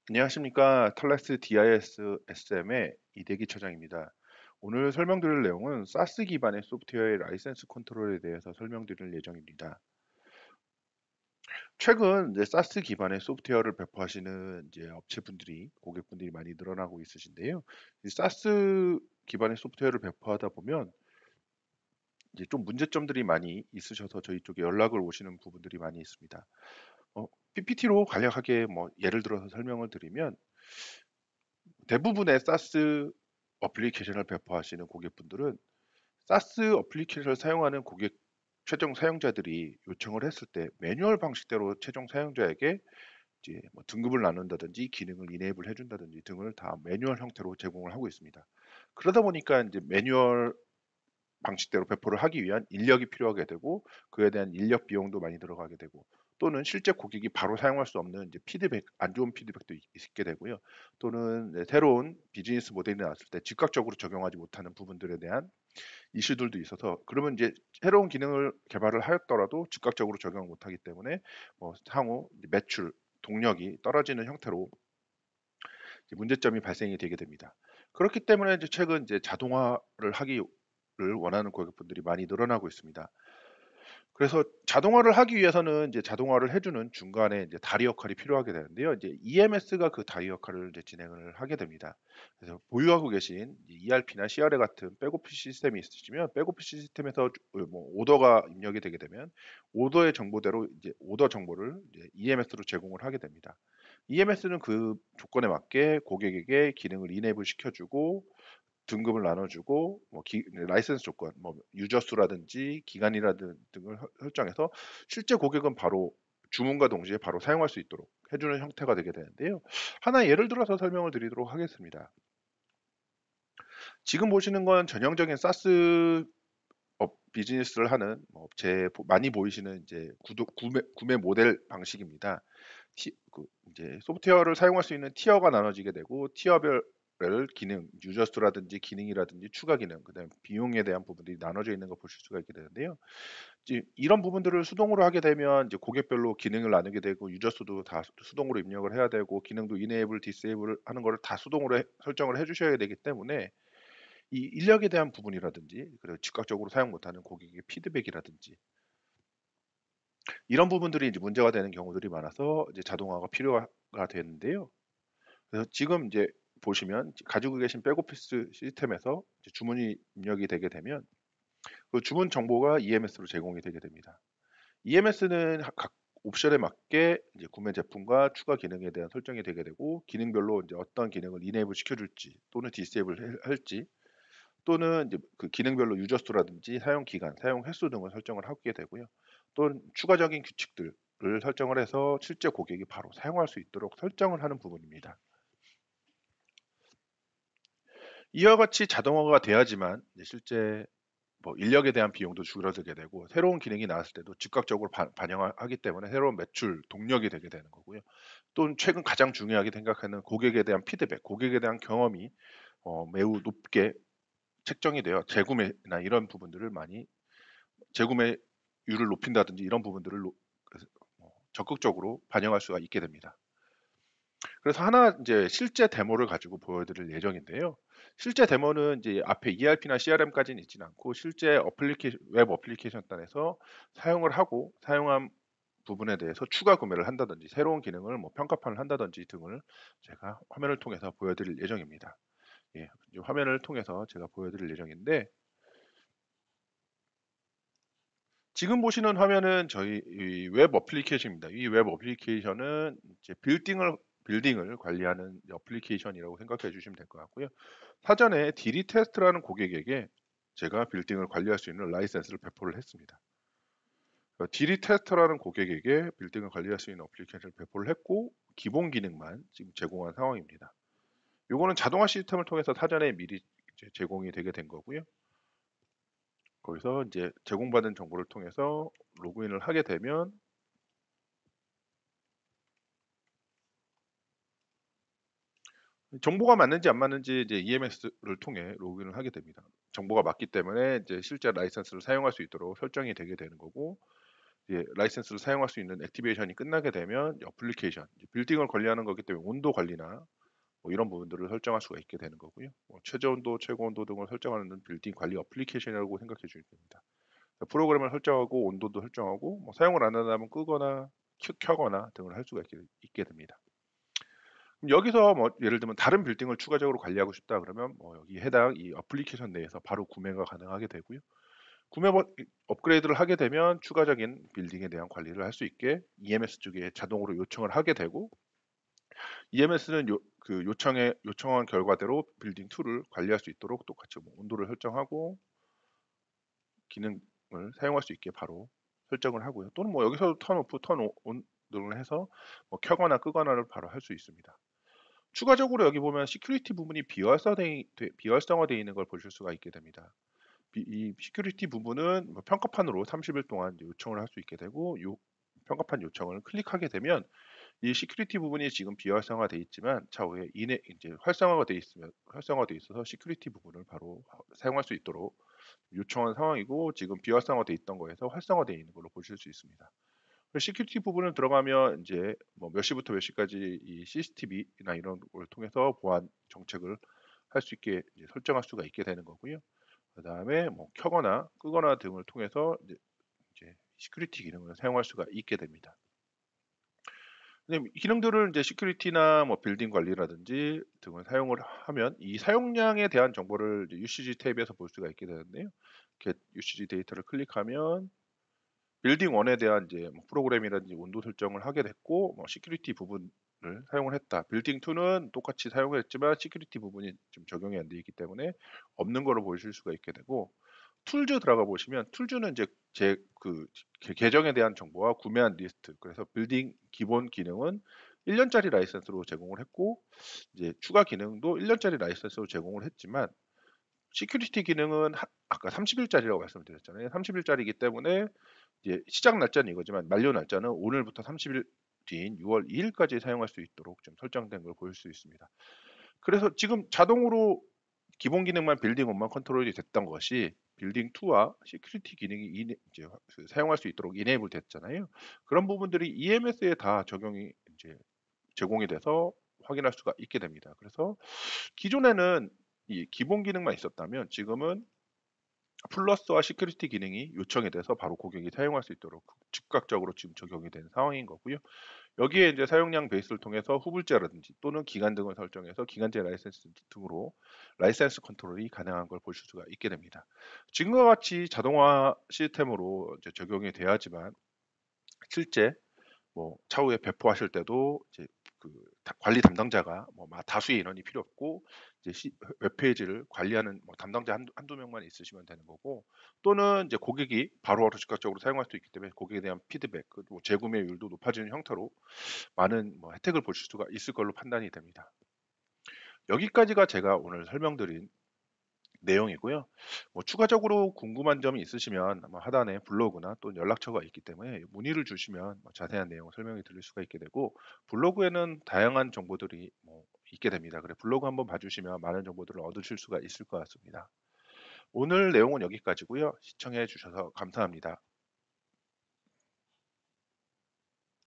안녕하십니까. 털레스 DIS SM의 이대기 처장입니다. 오늘 설명드릴 내용은 사스 기반의 소프트웨어의 라이센스 컨트롤에 대해서 설명드릴 예정입니다. 최근 이제 사스 기반의 소프트웨어를 배포하시는 이제 업체분들이, 고객분들이 많이 늘어나고 있으신데요. 이 사스 기반의 소프트웨어를 배포하다 보면 이제 좀 문제점들이 많이 있으셔서 저희 쪽에 연락을 오시는 부분들이 많이 있습니다. PPT로 간략하게 뭐 예를 들어서 설명을 드리면 대부분의 사스 어플리케이션을 배포하시는 고객분들은 사스 어플리케이션을 사용하는 고객 최종 사용자들이 요청을 했을 때 매뉴얼 방식대로 최종 사용자에게 이제 뭐 등급을 나눈다든지 기능을 이네이블 해준다든지 등을 다 매뉴얼 형태로 제공을 하고 있습니다. 그러다 보니까 이제 매뉴얼 방식대로 배포를 하기 위한 인력이 필요하게 되고 그에 대한 인력 비용도 많이 들어가게 되고 또는 실제 고객이 바로 사용할 수 없는 이제 피드백, 안 좋은 피드백도 있게 되고요. 또는 새로운 비즈니스 모델이 나왔을 때 즉각적으로 적용하지 못하는 부분들에 대한 이슈들도 있어서 그러면 이제 새로운 기능을 개발을 하였더라도 즉각적으로 적용을 못하기 때문에 뭐 향후 매출, 동력이 떨어지는 형태로 문제점이 발생이 되게 됩니다. 그렇기 때문에 이제 최근 이제 자동화를 하기를 원하는 고객분들이 많이 늘어나고 있습니다. 그래서 자동화를 하기 위해서는 이제 자동화를 해주는 중간에 이제 다리 역할이 필요하게 되는데요. 이제 EMS가 그 다리 역할을 이제 진행을 하게 됩니다. 그래서 보유하고 계신 ERP나 CRA 같은 백오피스 시스템이 있으시면 백오피스 시스템에서 뭐 오더가 입력이 되게 되면 오더의 정보대로 이제 오더 정보를 이제 EMS로 제공을 하게 됩니다. EMS는 그 조건에 맞게 고객에게 기능을 이네이블 시켜주고 등급을 나눠주고 뭐 라이센스 조건, 뭐 유저 수라든지 기간이라든 등을 설정해서 실제 고객은 바로 주문과 동시에 바로 사용할 수 있도록 해주는 형태가 되게 되는데요. 하나 예를 들어서 설명을 드리도록 하겠습니다. 지금 보시는 건 전형적인 사스 비즈니스를 하는 뭐 업체 많이 보이시는 이제 구매 모델 방식입니다. 이제 소프트웨어를 사용할 수 있는 티어가 나눠지게 되고 티어별 기능, 유저 수라든지 기능이라든지 추가 기능, 그다음 비용에 대한 부분들이 나눠져 있는 걸 보실 수가 있게 되는데요. 이제 이런 부분들을 수동으로 하게 되면 이제 고객별로 기능을 나누게 되고 유저 수도 다 수동으로 입력을 해야 되고 기능도 이네이블, 디세이블 하는 거를 다 수동으로 설정을 해주셔야 되기 때문에 이 인력에 대한 부분이라든지 그리고 즉각적으로 사용 못하는 고객의 피드백이라든지 이런 부분들이 이제 문제가 되는 경우들이 많아서 이제 자동화가 필요가 되는데요. 그래서 지금 이제 보시면 가지고 계신 백오피스 시스템에서 이제 주문이 입력이 되게 되면 그 주문 정보가 EMS로 제공이 되게 됩니다. EMS는 각 옵션에 맞게 이제 구매 제품과 추가 기능에 대한 설정이 되게 되고 기능별로 이제 어떤 기능을 이네이블 시켜줄지 또는 디세이블 할지 또는 이제 그 기능별로 유저 수라든지 사용 기간, 사용 횟수 등을 설정을 하게 되고요. 또는 추가적인 규칙들을 설정을 해서 실제 고객이 바로 사용할 수 있도록 설정을 하는 부분입니다. 이와 같이 자동화가 돼야지만 이제 실제 뭐 인력에 대한 비용도 줄어들게 되고 새로운 기능이 나왔을 때도 즉각적으로 반영하기 때문에 새로운 매출 동력이 되게 되는 거고요. 또는 최근 가장 중요하게 생각하는 고객에 대한 피드백, 고객에 대한 경험이 매우 높게 책정이 되어 재구매나 이런 부분들을 많이 재구매율을 높인다든지 이런 부분들을 적극적으로 반영할 수가 있게 됩니다. 그래서 하나 이제 실제 데모를 가지고 보여드릴 예정인데요. 실제 데모는 이제 앞에 ERP나 CRM까지는 있지는 않고 실제 웹 어플리케이션 단에서 사용을 하고 사용한 부분에 대해서 추가 구매를 한다든지 새로운 기능을 뭐 평가판을 한다든지 등을 제가 화면을 통해서 보여드릴 예정입니다. 예, 화면을 통해서 제가 보여드릴 예정인데 지금 보시는 화면은 저희 웹 어플리케이션입니다. 이 웹 어플리케이션은 이제 빌딩을 관리하는 어플리케이션이라고 생각해 주시면 될 것 같고요. 사전에 디리 테스트라는 고객에게 제가 빌딩을 관리할 수 있는 라이센스를 배포를 했습니다. 디리 테스터라는 고객에게 빌딩을 관리할 수 있는 어플리케이션을 배포를 했고 기본 기능만 지금 제공한 상황입니다. 이거는 자동화 시스템을 통해서 사전에 미리 이제 제공이 되게 된 거고요. 거기서 이제 제공받은 정보를 통해서 로그인을 하게 되면 정보가 맞는지 안 맞는지 이제 EMS를 통해 로그인을 하게 됩니다. 정보가 맞기 때문에 이제 실제 라이선스를 사용할 수 있도록 설정이 되게 되는 거고 이제 라이센스를 사용할 수 있는 액티베이션이 끝나게 되면 어플리케이션, 이제 빌딩을 관리하는 거기 때문에 온도 관리나 뭐 이런 부분들을 설정할 수가 있게 되는 거고요. 뭐 최저 온도, 최고 온도 등을 설정하는 빌딩 관리 어플리케이션이라고 생각해 주시면 됩니다. 프로그램을 설정하고 온도도 설정하고 뭐 사용을 안 한다면 끄거나 켜거나 등을 할 수가 있게 됩니다. 그럼 여기서 뭐 예를 들면 다른 빌딩을 추가적으로 관리하고 싶다 그러면 뭐 여기 해당 이 어플리케이션 내에서 바로 구매가 가능하게 되고요. 업그레이드를 하게 되면 추가적인 빌딩에 대한 관리를 할 수 있게 EMS 쪽에 자동으로 요청을 하게 되고, EMS는 요청한 결과대로 빌딩 2를 관리할 수 있도록 똑같이 뭐 온도를 설정하고 기능을 사용할 수 있게 바로 설정을 하고요. 또는 뭐 여기서도 턴 오프, 턴 온 등을 해서 뭐 켜거나 끄거나를 바로 할 수 있습니다. 추가적으로 여기 보면 시큐리티 부분이 비활성화되어 있는 걸 보실 수가 있게 됩니다. 이 시큐리티 부분은 뭐 평가판으로 30일 동안 이제 요청을 할 수 있게 되고, 요 평가판 요청을 클릭하게 되면 이 시큐리티 부분이 지금 비활성화되어 있지만 차후에 이제 활성화되어 있어서 시큐리티 부분을 바로 사용할 수 있도록 요청한 상황이고, 지금 비활성화되어 있던 거에서 활성화되어 있는 걸로 보실 수 있습니다. 시큐리티 부분을 들어가면 이제 뭐 몇 시부터 몇 시까지 이 CCTV나 이런 걸 통해서 보안 정책을 할 수 있게 이제 설정할 수가 있게 되는 거고요. 그다음에 뭐 켜거나 끄거나 등을 통해서 이제 시큐리티 기능을 사용할 수가 있게 됩니다. 근데 이 기능들을 이제 시큐리티나 뭐 빌딩 관리라든지 등을 사용을 하면 이 사용량에 대한 정보를 이제 UCG 탭에서 볼 수가 있게 되는데요. 이렇게 UCG 데이터를 클릭하면 빌딩 1에 대한 이제 뭐 프로그램이라든지 온도 설정을 하게 됐고, 뭐 시큐리티 부분을 사용을 했다. 빌딩 2는 똑같이 사용을 했지만 시큐리티 부분이 좀 적용이 안 돼 있기 때문에 없는 거로 보실 수가 있게 되고, 툴즈 들어가 보시면 툴즈는 이제 제 그 계정에 대한 정보와 구매한 리스트, 그래서 빌딩 기본 기능은 1년짜리 라이센스로 제공을 했고, 이제 추가 기능도 1년짜리 라이센스로 제공을 했지만 시큐리티 기능은 아까 30일짜리라고 말씀드렸잖아요. 30일짜리이기 때문에 이제 시작 날짜는 이거지만 만료 날짜는 오늘부터 30일 뒤인 6월 2일까지 사용할 수 있도록 좀 설정된 걸 보일 수 있습니다. 그래서 지금 자동으로 기본 기능만 빌딩 원만 컨트롤이 됐던 것이 빌딩 2와 시큐리티 기능이 이제 사용할 수 있도록 이네이블 됐잖아요. 그런 부분들이 EMS에 다 적용이 이제 제공이 돼서 확인할 수가 있게 됩니다. 그래서 기존에는 이 기본 기능만 있었다면 지금은 플러스와 시큐리티 기능이 요청이 돼서 바로 고객이 사용할 수 있도록 즉각적으로 지금 적용이 된 상황인 거고요. 여기에 이제 사용량 베이스를 통해서 후불제라든지 또는 기간 등을 설정해서 기간제 라이센스 등으로 라이센스 컨트롤이 가능한 걸 보실 수가 있게 됩니다. 지금과 같이 자동화 시스템으로 이제 적용이 돼야지만 실제 뭐 차후에 배포하실 때도 이제 관리 담당자가 뭐 다수의 인원이 필요 없고 이제 웹페이지를 관리하는 뭐 담당자 한두 명만 있으시면 되는 거고, 또는 이제 고객이 바로바로 즉각적으로 사용할 수 있기 때문에 고객에 대한 피드백, 그리고 재구매율도 높아지는 형태로 많은 뭐 혜택을 보실 수가 있을 걸로 판단이 됩니다. 여기까지가 제가 오늘 설명드린 내용이고요. 뭐 추가적으로 궁금한 점이 있으시면 아마 하단에 블로그나 또 연락처가 있기 때문에 문의를 주시면 뭐 자세한 내용을 설명해 드릴 수가 있게 되고, 블로그에는 다양한 정보들이 뭐 있게 됩니다. 그래 블로그 한번 봐주시면 많은 정보들을 얻으실 수가 있을 것 같습니다. 오늘 내용은 여기까지고요. 시청해 주셔서 감사합니다.